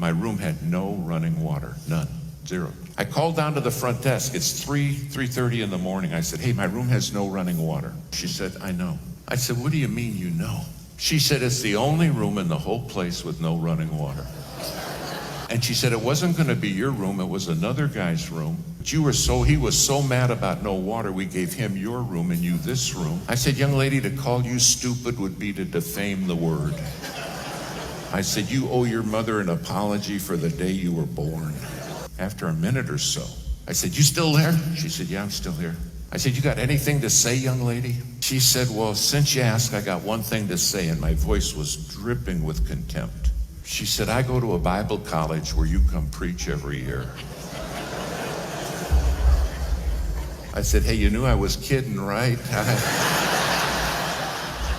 My room had no running water, none, zero. I called down to the front desk. It's 3:30 in the morning. I said, hey, my room has no running water. She said, I know. I said, what do you mean you know? She said, it's the only room in the whole place with no running water. And she said, it wasn't going to be your room, it was another guy's room. But he was so mad about no water, we gave him your room and you this room. I said, young lady, to call you stupid would be to defame the word. I said, you owe your mother an apology for the day you were born. After a minute or so, I said, you still there? She said, yeah, I'm still here. I said, you got anything to say, young lady? She said, well, since you asked, I got one thing to say, and my voice was dripping with contempt. She said, I go to a Bible college where you come preach every year. I said, hey, you knew I was kidding, right?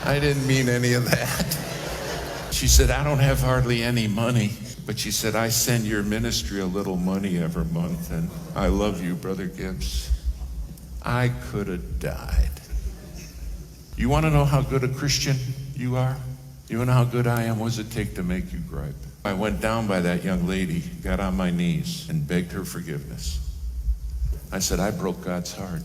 I didn't mean any of that. She said, I don't have hardly any money. But she said, I send your ministry a little money every month, and I love you, Brother Gibbs. I could have died. You want to know how good a Christian you are? You want to know how good I am? What does it take to make you gripe? I went down by that young lady, got on my knees, and begged her forgiveness. I said, I broke God's heart.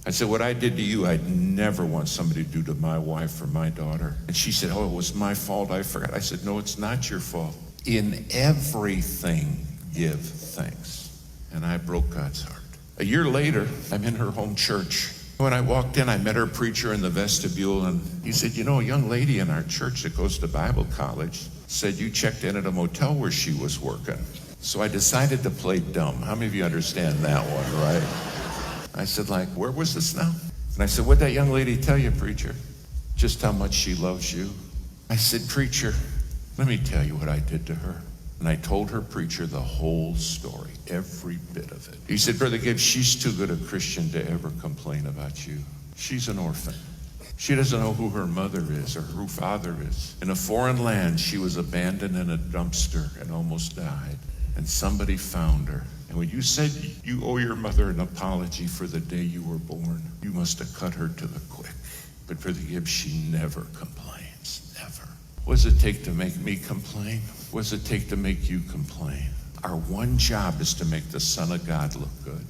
I said, what I did to you, I'd never want somebody to do to my wife or my daughter. And she said, oh, it was my fault, I forgot. I said, no, it's not your fault. In everything, give thanks. And I broke God's heart. A year later, I'm in her home church. When I walked in, I met her preacher in the vestibule, and he said, you know, a young lady in our church that goes to Bible college said you checked in at a motel where she was working. So I decided to play dumb. How many of you understand that one, right? I said, like, where was this now? And I said, what'd that young lady tell you, preacher? Just how much she loves you. I said, preacher, let me tell you what I did to her. And I told her preacher the whole story, every bit of it. He said, Brother Gibbs, she's too good a Christian to ever complain about you. She's an orphan. She doesn't know who her mother is or who her father is. In a foreign land, she was abandoned in a dumpster and almost died. And somebody found her. And when you said you owe your mother an apology for the day you were born, you must have cut her to the quick. But Brother Gibbs, she never complains, never. What does it take to make me complain? What does it take to make you complain? Our one job is to make the Son of God look good.